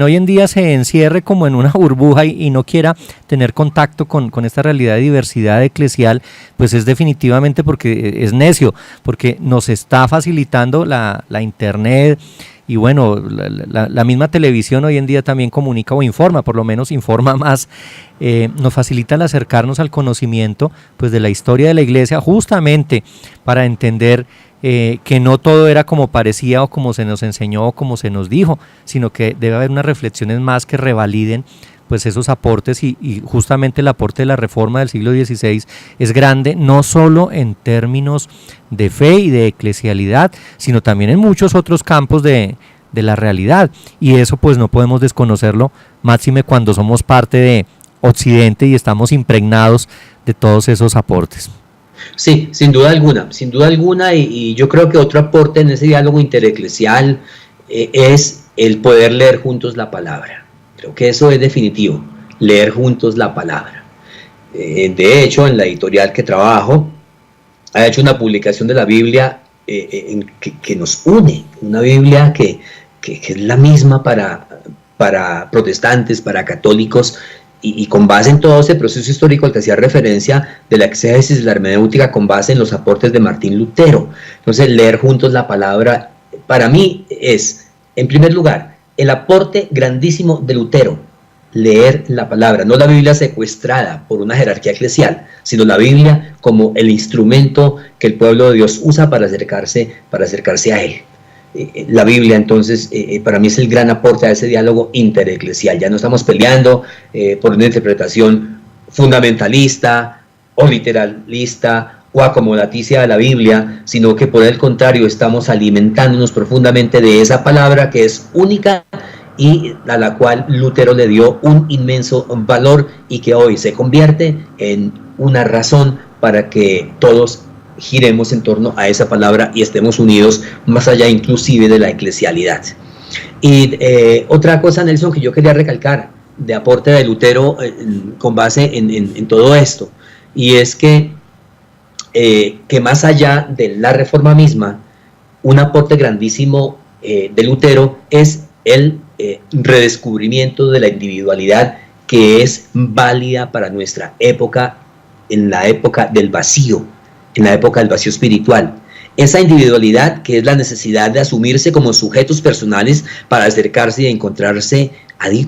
hoy en día se encierre como en una burbuja y no quiera tener contacto con esta realidad de diversidad eclesial, pues es definitivamente porque es necio, porque nos está facilitando la internet. Y bueno, la misma televisión hoy en día también comunica o informa, por lo menos informa más, nos facilita el acercarnos al conocimiento pues de la historia de la iglesia, justamente para entender que no todo era como parecía o como se nos enseñó o como se nos dijo, sino que debe haber unas reflexiones más que revaliden pues esos aportes, y justamente el aporte de la Reforma del siglo XVI es grande, no solo en términos de fe y de eclesialidad, sino también en muchos otros campos de la realidad, y eso pues no podemos desconocerlo, máxime cuando somos parte de Occidente y estamos impregnados de todos esos aportes. Sí, sin duda alguna, y yo creo que otro aporte en ese diálogo intereclesial es el poder leer juntos la palabra. Creo que eso es definitivo, leer juntos la palabra. De hecho, en la editorial que trabajo, ha hecho una publicación de la Biblia que nos une, una Biblia que es la misma para protestantes, para católicos, y con base en todo ese proceso histórico al que hacía referencia de la exégesis de la hermenéutica, con base en los aportes de Martín Lutero. Entonces, leer juntos la palabra, para mí es, en primer lugar, el aporte grandísimo de Lutero, leer la palabra, no la Biblia secuestrada por una jerarquía eclesial, sino la Biblia como el instrumento que el pueblo de Dios usa para acercarse a Él. La Biblia, entonces, para mí es el gran aporte a ese diálogo intereclesial. Ya no estamos peleando por una interpretación fundamentalista o literalista o acomodaticia de la Biblia, sino que por el contrario estamos alimentándonos profundamente de esa palabra que es única y a la cual Lutero le dio un inmenso valor y que hoy se convierte en una razón para que todos giremos en torno a esa palabra y estemos unidos más allá inclusive de la eclesialidad. Y otra cosa, Nelson, que yo quería recalcar de aporte de Lutero con base en todo esto, y es que más allá de la reforma misma, un aporte grandísimo de Lutero es el redescubrimiento de la individualidad que es válida para nuestra época, en la época del vacío, en la época del vacío espiritual. Esa individualidad que es la necesidad de asumirse como sujetos personales para acercarse y encontrarse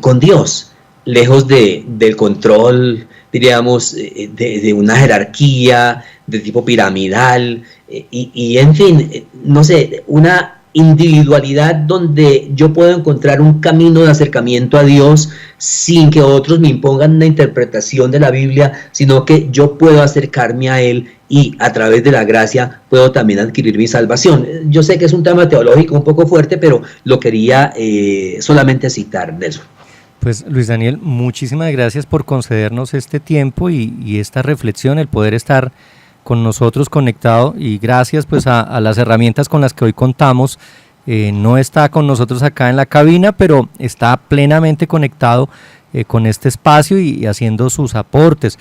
con Dios, lejos del control, diríamos, de una jerarquía de tipo piramidal, y en fin, no sé, una individualidad donde yo puedo encontrar un camino de acercamiento a Dios sin que otros me impongan una interpretación de la Biblia, sino que yo puedo acercarme a Él y a través de la gracia puedo también adquirir mi salvación. Yo sé que es un tema teológico un poco fuerte, pero lo quería solamente citar, Nelson. Pues Luis Daniel, muchísimas gracias por concedernos este tiempo y esta reflexión, el poder estar con nosotros conectado, y gracias pues a las herramientas con las que hoy contamos. No está con nosotros acá en la cabina, pero está plenamente conectado con este espacio y haciendo sus aportes.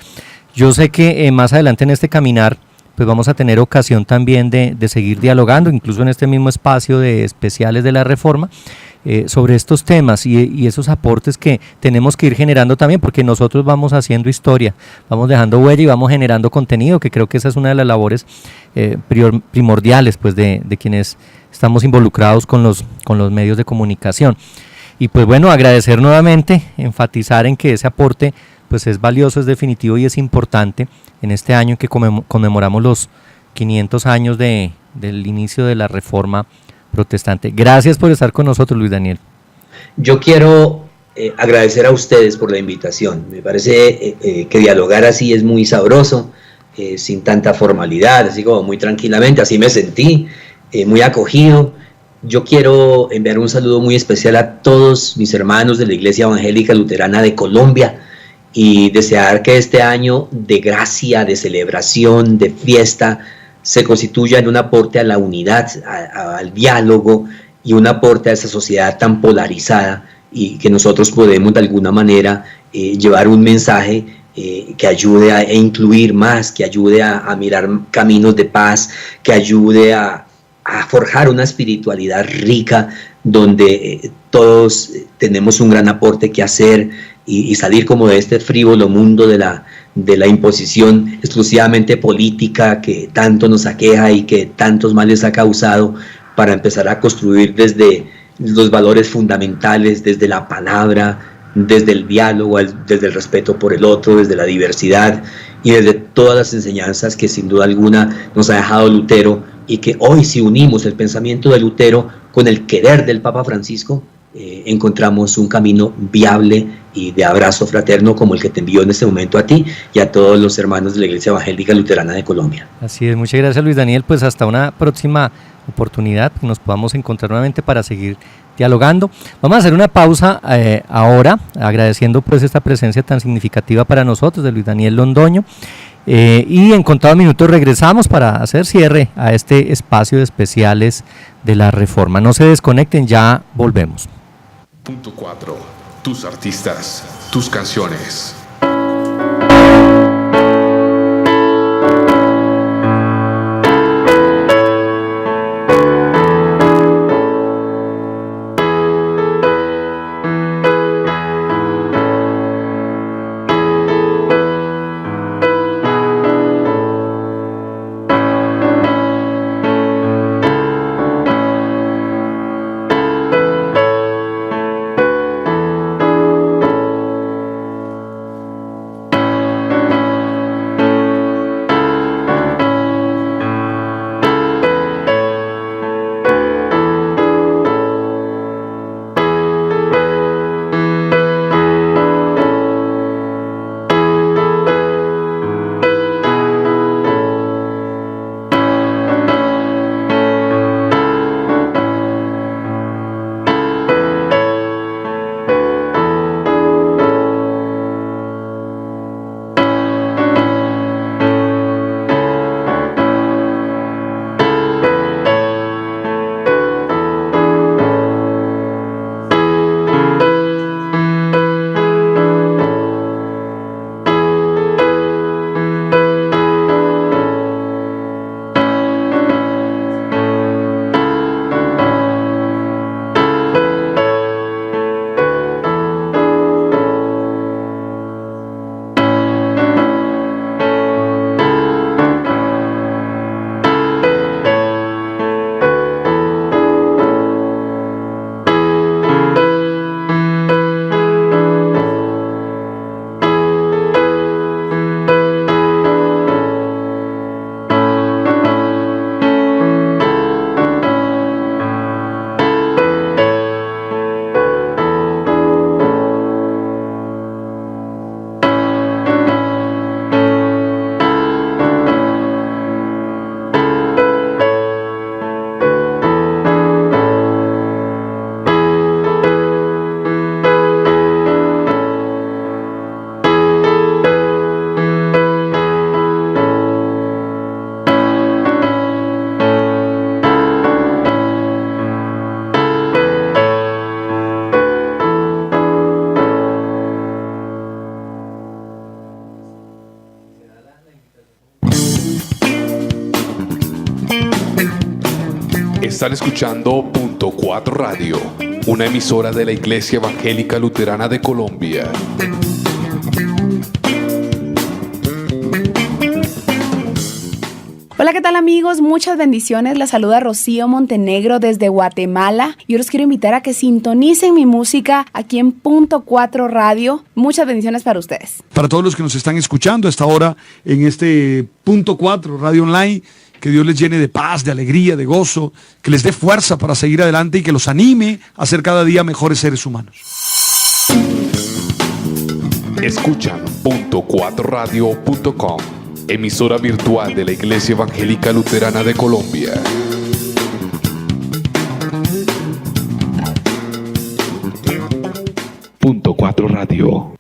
Yo sé que más adelante en este caminar pues vamos a tener ocasión también de seguir dialogando, incluso en este mismo espacio de especiales de la Reforma, sobre estos temas y esos aportes que tenemos que ir generando también, porque nosotros vamos haciendo historia, vamos dejando huella y vamos generando contenido, que creo que esa es una de las labores primordiales pues de quienes estamos involucrados con los medios de comunicación. Y pues bueno, agradecer nuevamente, enfatizar en que ese aporte pues es valioso, es definitivo y es importante en este año en que conmemoramos los 500 años del inicio de la Reforma Protestante. Gracias por estar con nosotros, Luis Daniel. Yo quiero agradecer a ustedes por la invitación. Me parece que dialogar así es muy sabroso, sin tanta formalidad, así como muy tranquilamente, así me sentí, muy acogido. Yo quiero enviar un saludo muy especial a todos mis hermanos de la Iglesia Evangélica Luterana de Colombia y desear que este año de gracia, de celebración, de fiesta, se constituya en un aporte a la unidad, al diálogo y un aporte a esa sociedad tan polarizada, y que nosotros podemos de alguna manera llevar un mensaje que ayude a incluir más, que ayude a mirar caminos de paz, que ayude a forjar una espiritualidad rica donde todos tenemos un gran aporte que hacer y salir como de este frívolo mundo de la imposición exclusivamente política que tanto nos aqueja y que tantos males ha causado, para empezar a construir desde los valores fundamentales, desde la palabra, desde el diálogo, desde el respeto por el otro, desde la diversidad y desde todas las enseñanzas que sin duda alguna nos ha dejado Lutero, y que hoy, si unimos el pensamiento de Lutero con el querer del Papa Francisco, encontramos un camino viable y de abrazo fraterno como el que te envío en este momento a ti y a todos los hermanos de la Iglesia Evangélica Luterana de Colombia. Así es, muchas gracias, Luis Daniel, pues hasta una próxima oportunidad que nos podamos encontrar nuevamente para seguir dialogando. Vamos a hacer una pausa ahora, agradeciendo pues esta presencia tan significativa para nosotros de Luis Daniel Londoño, y en contados minutos regresamos para hacer cierre a este espacio de especiales de la Reforma. No se desconecten, ya volvemos. Punto 4. Tus artistas, tus canciones. Están escuchando Punto 4 Radio, una emisora de la Iglesia Evangélica Luterana de Colombia. Hola, ¿qué tal amigos? Muchas bendiciones. Les saluda Rocío Montenegro desde Guatemala. Yo los quiero invitar a que sintonicen mi música aquí en Punto 4 Radio. Muchas bendiciones para ustedes. Para todos los que nos están escuchando a esta hora en este Punto 4 Radio Online, que Dios les llene de paz, de alegría, de gozo, que les dé fuerza para seguir adelante y que los anime a ser cada día mejores seres humanos. Escuchan punto4radio.com, emisora virtual de la Iglesia Evangélica Luterana de Colombia. Punto 4 Radio.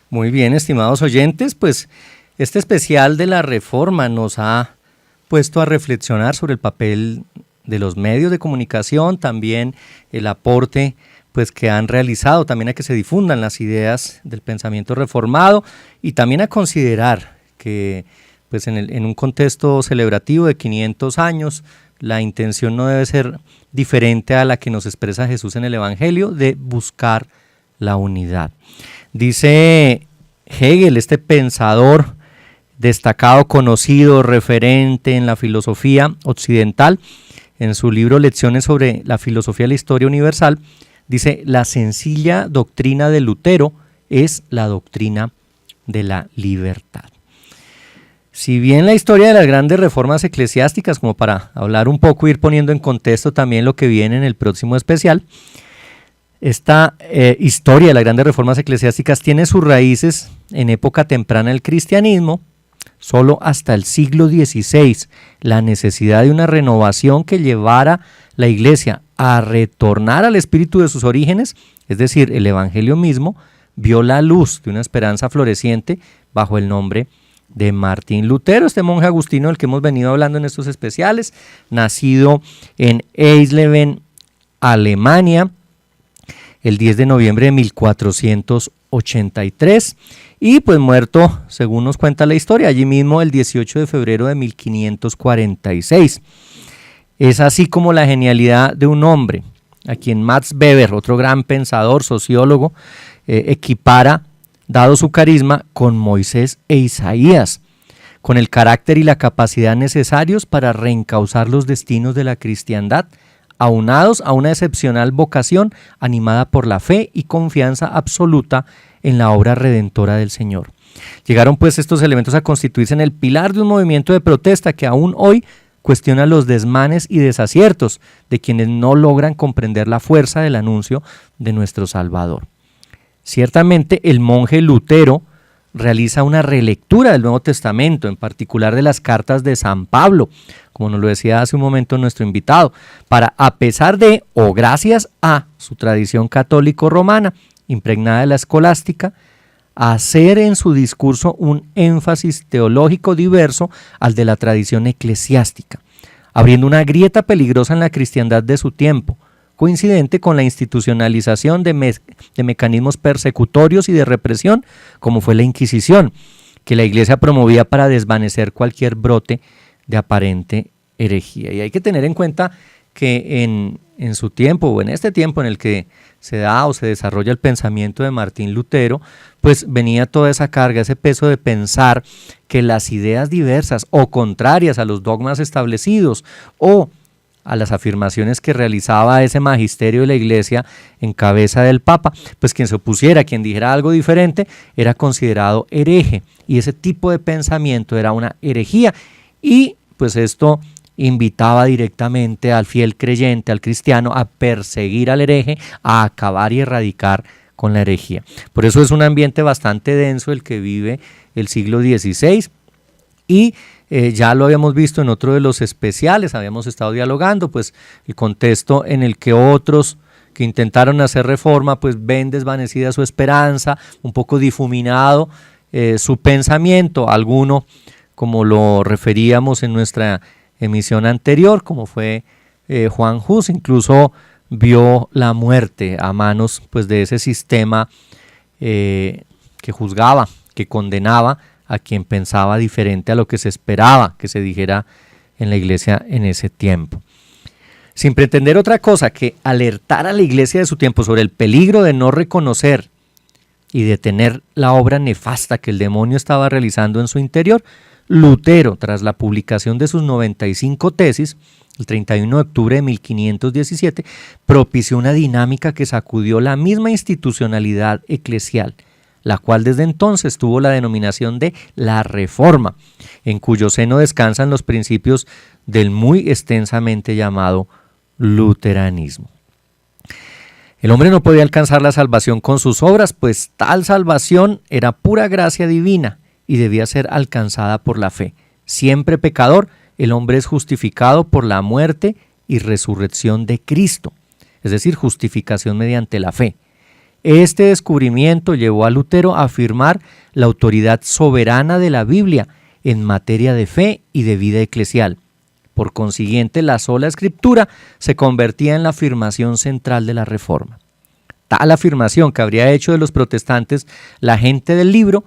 Muy bien, estimados oyentes, pues este especial de la Reforma nos ha puesto a reflexionar sobre el papel de los medios de comunicación, también el aporte pues que han realizado también a que se difundan las ideas del pensamiento reformado, y también a considerar que pues en un contexto celebrativo de 500 años la intención no debe ser diferente a la que nos expresa Jesús en el Evangelio, de buscar la unidad. Dice Hegel, este pensador destacado, conocido, referente en la filosofía occidental, en su libro Lecciones sobre la filosofía de la historia universal, dice: la sencilla doctrina de Lutero es la doctrina de la libertad. Si bien la historia de las grandes reformas eclesiásticas, como para hablar un poco, ir poniendo en contexto también lo que viene en el próximo especial, esta historia de las grandes reformas eclesiásticas tiene sus raíces en época temprana del cristianismo. Solo hasta el siglo XVI, la necesidad de una renovación que llevara la Iglesia a retornar al espíritu de sus orígenes, es decir, el Evangelio mismo, vio la luz de una esperanza floreciente bajo el nombre de Martín Lutero, este monje agustino del que hemos venido hablando en estos especiales, nacido en Eisleben, Alemania, el 10 de noviembre de 1483, y pues muerto, según nos cuenta la historia, allí mismo el 18 de febrero de 1546. Es así como la genialidad de un hombre, a quien Max Weber, otro gran pensador, sociólogo, equipara, dado su carisma, con Moisés e Isaías, con el carácter y la capacidad necesarios para reencauzar los destinos de la cristiandad, aunados a una excepcional vocación animada por la fe y confianza absoluta en la obra redentora del Señor. Llegaron pues estos elementos a constituirse en el pilar de un movimiento de protesta que aún hoy cuestiona los desmanes y desaciertos de quienes no logran comprender la fuerza del anuncio de nuestro Salvador. Ciertamente el monje Lutero realiza una relectura del Nuevo Testamento, en particular de las cartas de San Pablo, como nos lo decía hace un momento nuestro invitado, para, a pesar de o gracias a su tradición católico-romana, impregnada de la escolástica, hacer en su discurso un énfasis teológico diverso al de la tradición eclesiástica, abriendo una grieta peligrosa en la cristiandad de su tiempo, coincidente con la institucionalización de mecanismos persecutorios y de represión, como fue la Inquisición, que la Iglesia promovía para desvanecer cualquier brote de aparente herejía. Y hay que tener en cuenta que en su tiempo, o en este tiempo en el que se da o se desarrolla el pensamiento de Martín Lutero, pues venía toda esa carga, ese peso de pensar que las ideas diversas o contrarias a los dogmas establecidos o a las afirmaciones que realizaba ese magisterio de la Iglesia en cabeza del Papa, pues quien se opusiera, quien dijera algo diferente, era considerado hereje, y ese tipo de pensamiento era una herejía, y pues esto invitaba directamente al fiel creyente, al cristiano, a perseguir al hereje, a acabar y erradicar con la herejía. Por eso es un ambiente bastante denso el que vive el siglo XVI, y ya lo habíamos visto en otro de los especiales, habíamos estado dialogando, pues el contexto en el que otros que intentaron hacer reforma, pues ven desvanecida su esperanza, un poco difuminado su pensamiento, alguno, como lo referíamos en nuestra emisión anterior, como fue Juan Hus, incluso vio la muerte a manos pues de ese sistema que juzgaba, que condenaba a quien pensaba diferente a lo que se esperaba que se dijera en la Iglesia en ese tiempo. sin pretender otra cosa que alertar a la iglesia de su tiempo sobre el peligro de no reconocer y detener la obra nefasta que el demonio estaba realizando en su interior, Lutero, tras la publicación de sus 95 tesis, el 31 de octubre de 1517, propició una dinámica que sacudió la misma institucionalidad eclesial, la cual desde entonces tuvo la denominación de la Reforma, en cuyo seno descansan los principios del muy extensamente llamado luteranismo. El hombre no podía alcanzar la salvación con sus obras, pues tal salvación era pura gracia divina y debía ser alcanzada por la fe. Siempre pecador, el hombre es justificado por la muerte y resurrección de Cristo, es decir, justificación mediante la fe. Este descubrimiento llevó a Lutero a afirmar la autoridad soberana de la Biblia en materia de fe y de vida eclesial. Por consiguiente, la sola escritura se convertía en la afirmación central de la Reforma. Tal afirmación que habría hecho de los protestantes la gente del libro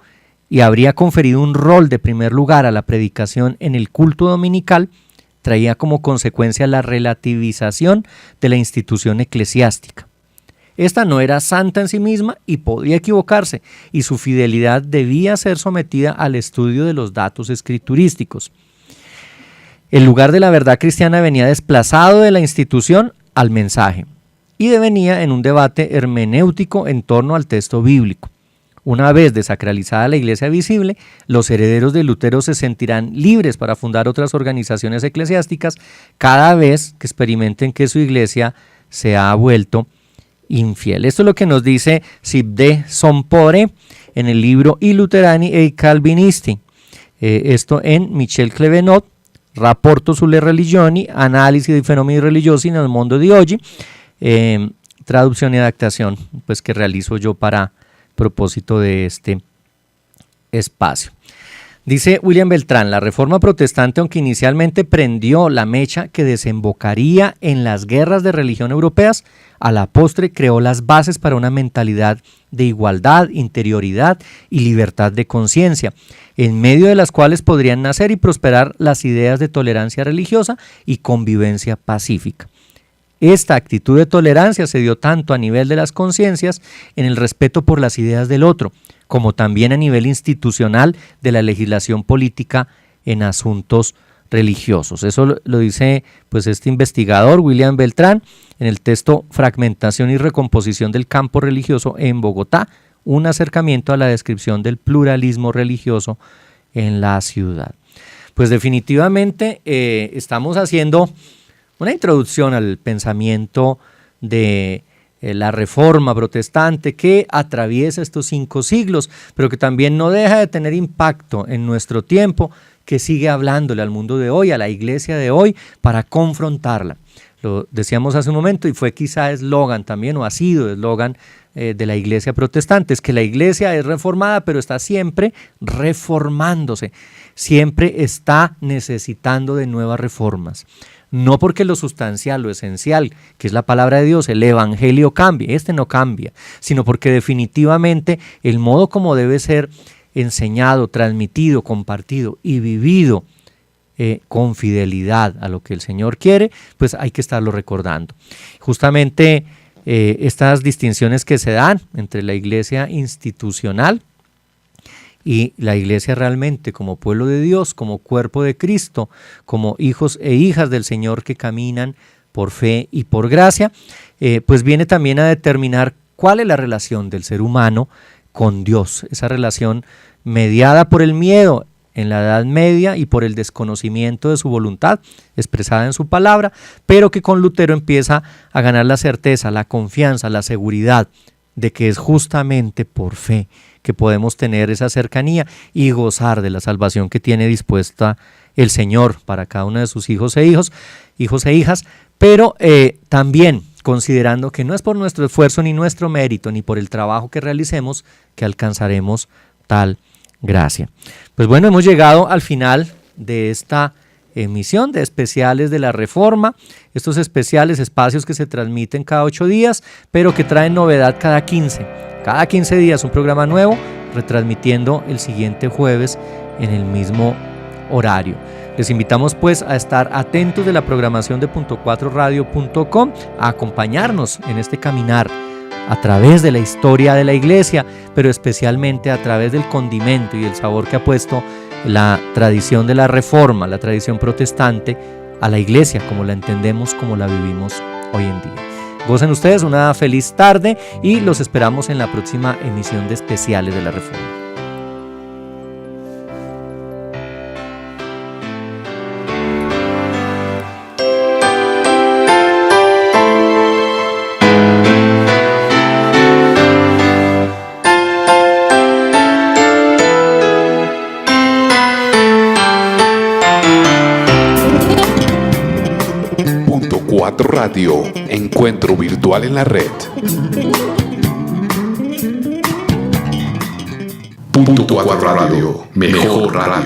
y habría conferido un rol de primer lugar a la predicación en el culto dominical, traía como consecuencia la relativización de la institución eclesiástica. Esta no era santa en sí misma y podía equivocarse, y su fidelidad debía ser sometida al estudio de los datos escriturísticos. El lugar de la verdad cristiana venía desplazado de la institución al mensaje y devenía en un debate hermenéutico en torno al texto bíblico. Una vez desacralizada la iglesia visible, los herederos de Lutero se sentirán libres para fundar otras organizaciones eclesiásticas cada vez que experimenten que su iglesia se ha vuelto infiel. Esto es lo que nos dice Sibde Sompore en el libro I Luterani e Calvinisti. Esto en Michel Clevenot, Rapporto sulle religioni, analisi dei fenomeni religiosi nel mondo di oggi, traducción y adaptación pues, que realizo yo para propósito de este espacio. Dice William Beltrán, la reforma protestante, aunque inicialmente prendió la mecha que desembocaría en las guerras de religión europeas, a la postre creó las bases para una mentalidad de igualdad, interioridad y libertad de conciencia, en medio de las cuales podrían nacer y prosperar las ideas de tolerancia religiosa y convivencia pacífica. Esta actitud de tolerancia se dio tanto a nivel de las conciencias, en el respeto por las ideas del otro, como también a nivel institucional de la legislación política en asuntos religiosos. Eso lo dice pues, este investigador, William Beltrán, en el texto Fragmentación y recomposición del campo religioso en Bogotá, un acercamiento a la descripción del pluralismo religioso en la ciudad. Pues definitivamente estamos haciendo una introducción al pensamiento de la Reforma protestante que atraviesa estos 5 siglos, pero que también no deja de tener impacto en nuestro tiempo, que sigue hablándole al mundo de hoy, a la iglesia de hoy, para confrontarla. Lo decíamos hace un momento y fue quizá eslogan también, o ha sido eslogan de la iglesia protestante, es que la iglesia es reformada, pero está siempre reformándose, siempre está necesitando de nuevas reformas. No porque lo sustancial, lo esencial, que es la palabra de Dios, el evangelio cambie, no cambia, sino porque definitivamente el modo como debe ser enseñado, transmitido, compartido y vivido con fidelidad a lo que el Señor quiere, pues hay que estarlo recordando. Justamente estas distinciones que se dan entre la iglesia institucional y la iglesia realmente como pueblo de Dios, como cuerpo de Cristo, como hijos e hijas del Señor que caminan por fe y por gracia, pues viene también a determinar cuál es la relación del ser humano con Dios, esa relación mediada por el miedo en la Edad Media y por el desconocimiento de su voluntad expresada en su palabra, pero que con Lutero empieza a ganar la certeza, la confianza, la seguridad de que es justamente por fe que podemos tener esa cercanía y gozar de la salvación que tiene dispuesta el Señor para cada uno de sus hijos e hijas, pero también considerando que no es por nuestro esfuerzo ni nuestro mérito ni por el trabajo que realicemos que alcanzaremos tal gracia. Pues bueno, hemos llegado al final de esta emisión de especiales de la Reforma, estos especiales espacios que se transmiten cada 8 días, pero que traen novedad cada 15 días, un programa nuevo, retransmitiendo el siguiente jueves en el mismo horario. Les invitamos pues a estar atentos de la programación de .4radio.com, a acompañarnos en este caminar a través de la historia de la iglesia, pero especialmente a través del condimento y el sabor que ha puesto la tradición de la Reforma, la tradición protestante, a la iglesia como la entendemos, como la vivimos hoy en día. Gocen ustedes una feliz tarde y los esperamos en la próxima emisión de Especiales de la Reforma. Radio, encuentro virtual en la red. .4 Radio, mejor radio.